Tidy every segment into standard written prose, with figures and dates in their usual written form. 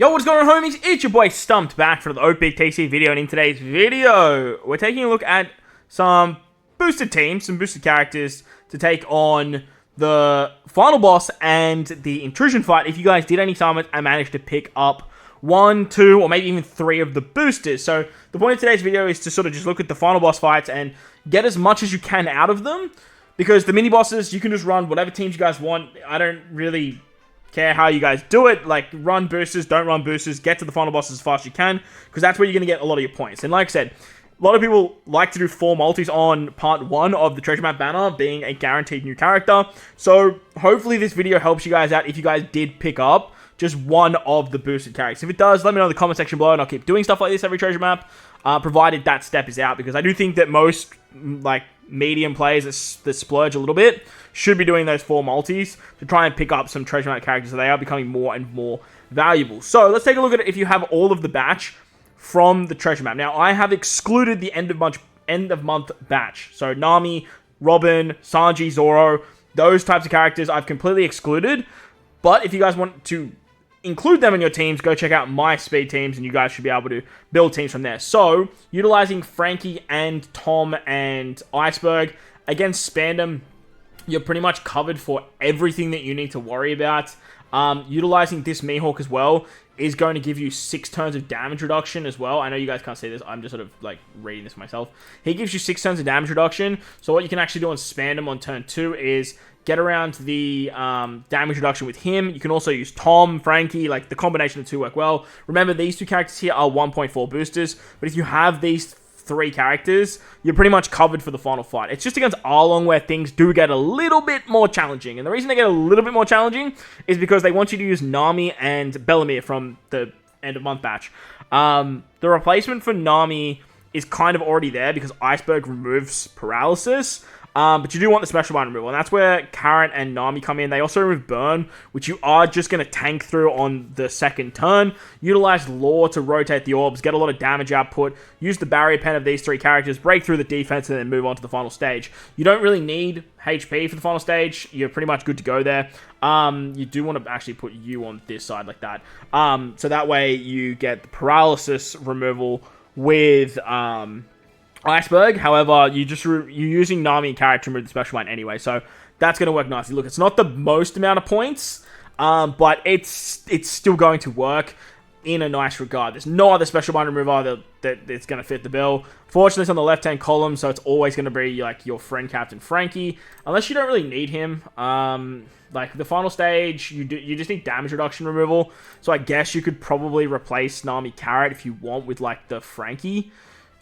Yo, what's going on, homies? It's your boy Stumped back for the OPTC video, and in today's video, we're taking a look at some boosted teams, some boosted characters to take on the final boss and the intrusion fight. If you guys did any summons and managed to pick up 1, 2, or maybe even 3 of the boosters. So the point of today's video is to sort of just look at the final boss fights and get as much as you can out of them, because the mini bosses, you can just run whatever teams you guys want. I don't really care how you guys do it. Like, run boosters, don't run boosters, get to the final boss as fast as you can, because that's where you're going to get a lot of your points. And like I said, a lot of people like to do 4 multis on part 1 of the treasure map banner, being a guaranteed new character. So hopefully this video helps you guys out if you guys did pick up just one of the boosted characters. If it does, let me know in the comment section below, and I'll keep doing stuff like this every treasure map, provided that step is out, because I do think that most, like, medium players that splurge a little bit should be doing those 4 multis to try and pick up some treasure map characters, so they are becoming more and more valuable. So let's take a look at it if you have all of the batch from the treasure map. Now, I have excluded the end of month batch. So Nami, Robin, Sanji, Zoro, those types of characters I've completely excluded. But if you guys want to include them in your teams, go check out my speed teams, and you guys should be able to build teams from there. So, utilizing Frankie and Tom and Iceberg against Spandem, you're pretty much covered for everything that you need to worry about. Utilizing this Mihawk as well is going to give you 6 turns of damage reduction as well. I know you guys can't see this. I'm just sort of like reading this myself. He gives you 6 turns of damage reduction. So what you can actually do on Spandem on turn 2 is get around the damage reduction with him. You can also use Tom, Frankie, like the combination of the two work well. Remember, these 2 characters here are 1.4 boosters, but if you have these 3 characters, you're pretty much covered for the final fight. It's just against Arlong where things do get a little bit more challenging, and the reason they get a little bit more challenging is because they want you to use Nami and Bellamere from the end of month batch. The replacement for Nami is kind of already there because Iceberg removes paralysis. But you do want the special bind removal, and that's where Karen and Nami come in. They also remove Burn, which you are just going to tank through on the second turn. Utilize Law to rotate the orbs, get a lot of damage output, use the barrier pen of these 3 characters, break through the defense, and then move on to the final stage. You don't really need HP for the final stage. You're pretty much good to go there. You do want to actually put you on this side like that. So that way you get the paralysis removal with Iceberg. However, you're using Nami and Carrot to remove the special bind anyway, so that's going to work nicely. Look, it's not the most amount of points, but it's still going to work in a nice regard. There's no other special bind remover that's going to fit the bill. Fortunately, it's on the left-hand column, so it's always going to be like your friend Captain Frankie, unless you don't really need him. Like the final stage, you just need damage reduction removal, so I guess you could probably replace Nami Carrot if you want with like the Frankie.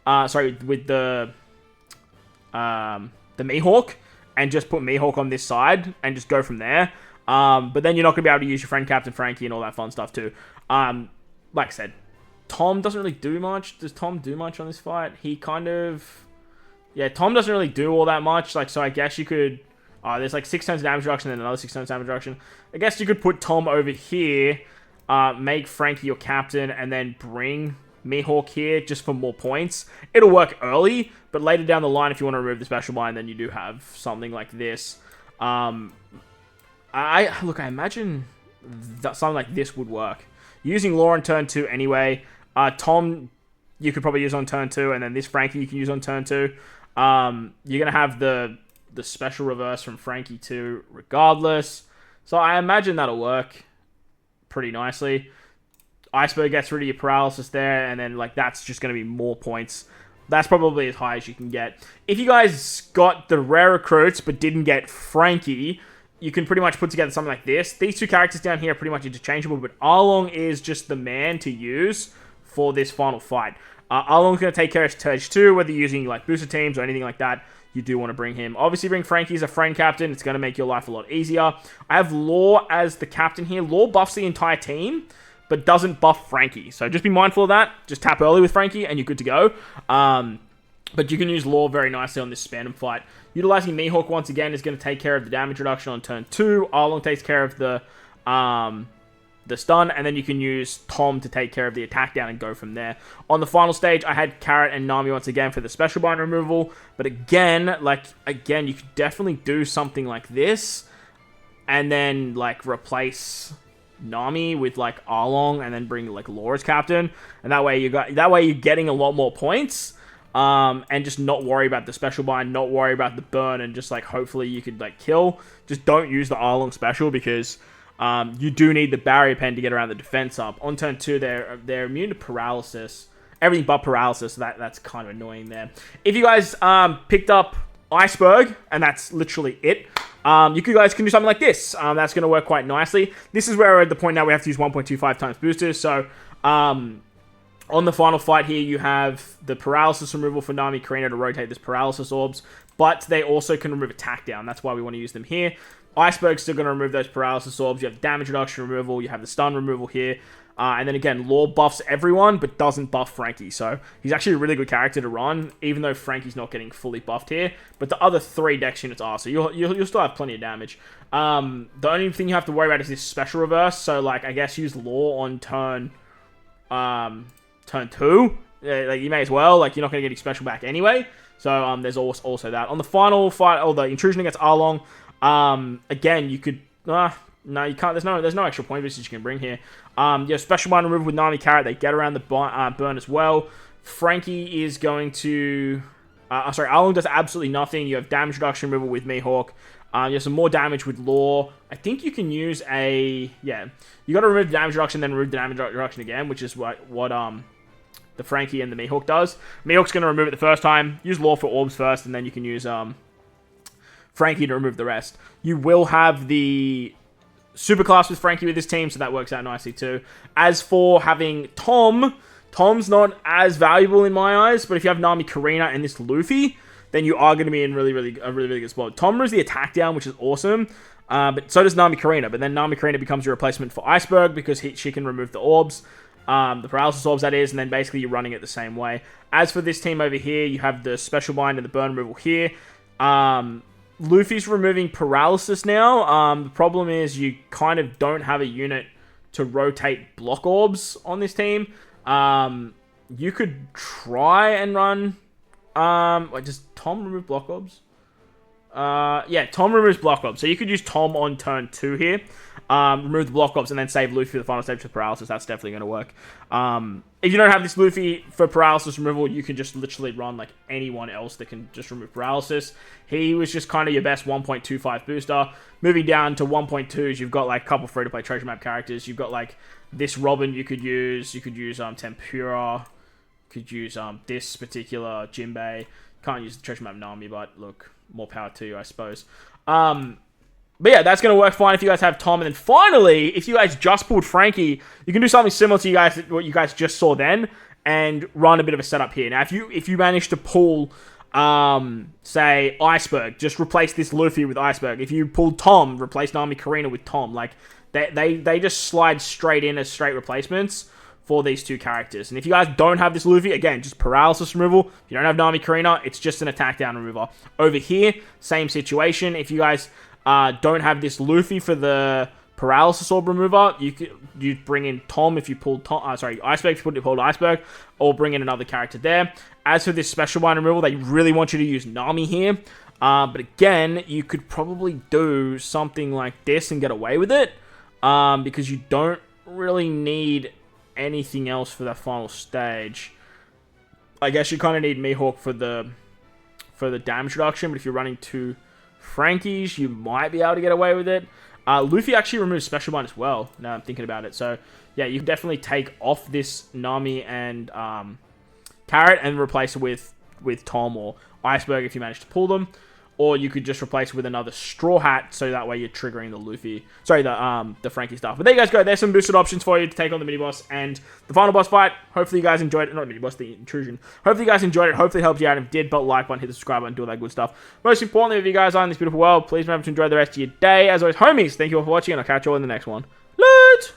With the Mihawk, and just put Mihawk on this side, and just go from there. But then you're not going to be able to use your friend Captain Frankie and all that fun stuff too. Like I said, Tom doesn't really do much. Does Tom do much on this fight? He kind of... Yeah, Tom doesn't really do all that much. Like, so I guess you could... there's like 6 turns of damage reduction and another 6 turns of damage reduction. I guess you could put Tom over here, make Frankie your captain, and then bring Mihawk here just for more points. It'll work early, but later down the line, if you want to remove the special bind, then you do have something like this. I imagine that something like this would work. Using Law on turn 2 anyway. Tom, you could probably use on turn 2, and then this Frankie you can use on turn 2. You're gonna have the special reverse from Frankie too, regardless. So I imagine that'll work pretty nicely. Iceberg gets rid of your paralysis there, and then like that's just going to be more points. That's probably as high as you can get. If you guys got the rare recruits but didn't get Frankie, you can pretty much put together something like this. These 2 characters down here are pretty much interchangeable, but Arlong is just the man to use for this final fight. Arlong's going to take care of stage 2, whether you're using like booster teams or anything like that. You do want to bring him. Obviously, bring Frankie as a friend captain. It's going to make your life a lot easier. I have Law as the captain here. Law buffs the entire team, but doesn't buff Frankie. So just be mindful of that. Just tap early with Frankie, and you're good to go. But you can use Law very nicely on this Spandem fight. Utilizing Mihawk once again is going to take care of the damage reduction on turn 2. Arlong takes care of the stun, and then you can use Tom to take care of the attack down and go from there. On the final stage, I had Carrot and Nami once again for the special bind removal, but again, you could definitely do something like this, and then, like, replace Nami with like Arlong, and then bring like Law as captain, and that way you're getting a lot more points. And just not worry about the special bind, not worry about the burn, and just like hopefully you could like kill. Just don't use the Arlong special because you do need the barrier pen to get around the defense up. On turn 2, they're immune to paralysis, everything but paralysis. So that's kind of annoying there. If you guys picked up Iceberg, and that's literally it, you guys can do something like this. That's going to work quite nicely. This is where we're at the point now we have to use 1.25 times boosters. So on the final fight here, you have the paralysis removal for Nami Karina to rotate this paralysis orbs, but they also can remove attack down. That's why we want to use them here. Iceberg's still going to remove those paralysis orbs. You have damage reduction removal. You have the stun removal here. And then again, Law buffs everyone, but doesn't buff Frankie. So he's actually a really good character to run, even though Frankie's not getting fully buffed here. But the other 3 Dex units are, so you'll still have plenty of damage. The only thing you have to worry about is this special reverse. So like, I guess use Law on turn 2. Like you may as well. Like you're not going to get any special back anyway. So there's also that. On the final fight, or the intrusion against Arlong, again you could. No, you can't. There's no extra point boosters you can bring here. Yeah, special bind removal with Nami Carrot. They get around the burn as well. Frankie is going to. Arlong does absolutely nothing. You have damage reduction removal with Mihawk. You have some more damage with Law. I think you can use a. Yeah, you got to remove the damage reduction, then remove the damage reduction again, which is what the Frankie and the Mihawk does. Mihawk's going to remove it the first time. Use Law for orbs first, and then you can use Frankie to remove the rest. You will have the superclass with Frankie with this team, so that works out nicely too. As for having Tom's not as valuable in my eyes, but if you have Nami Karina and this Luffy, then you are going to be in a really good spot. Tom moves the attack down, which is awesome, but so does Nami Karina. But then Nami Karina becomes your replacement for Iceberg because she can remove the orbs. The paralysis orbs, that is, and then basically you're running it the same way. As for this team over here, you have the special bind and the burn removal here. Luffy's removing paralysis now. The problem is you kind of don't have a unit to rotate block orbs on this team. You could try and run... does Tom remove block orbs? Yeah, Tom removes block orbs. So you could use Tom on turn 2 here. Remove the block orbs and then save Luffy for the final stage for paralysis. That's definitely going to work. If you don't have this Luffy for paralysis removal, you can just literally run like anyone else that can just remove paralysis. He was just kind of your best 1.25 booster. Moving down to 1.2s, you've got like a couple free-to-play treasure map characters. You've got like this Robin you could use. You could use Tempura. You could use this particular Jinbei. Can't use the treasure map Nami, but look, more power to you, I suppose. But yeah, that's going to work fine if you guys have Tom. And then finally, if you guys just pulled Frankie, you can do something similar to what you guys just saw then and run a bit of a setup here. Now, if you manage to pull, say, Iceberg, just replace this Luffy with Iceberg. If you pull Tom, replace Nami Karina with Tom. Like, they just slide straight in as straight replacements for these two characters. And if you guys don't have this Luffy, again, just paralysis removal. If you don't have Nami Karina, it's just an attack down remover. Over here, same situation. If you guys... don't have this Luffy for the paralysis orb remover, you bring in Tom if you pulled Tom. Iceberg if you pulled Iceberg, or bring in another character there. As for this special bind removal, they really want you to use Nami here. But again, you could probably do something like this and get away with it, because you don't really need anything else for that final stage. I guess you kind of need Mihawk for the damage reduction, but if you're running two Frankies, you might be able to get away with it. Luffy actually removes special bind as well, now I'm thinking about it. So, yeah, you can definitely take off this Nami and Carrot and replace it with Tom or Iceberg if you manage to pull them. Or you could just replace it with another Straw Hat, so that way you're triggering the Frankie stuff. But there you guys go. There's some boosted options for you to take on the mini-boss and the final boss fight. Hopefully you guys enjoyed it. Not the mini-boss, the intrusion. Hopefully you guys enjoyed it. Hopefully it helped you out. If you did, but like button, hit the subscribe button, do all that good stuff. Most importantly, if you guys are in this beautiful world, please remember to enjoy the rest of your day. As always, homies, thank you all for watching, and I'll catch you all in the next one. Loot!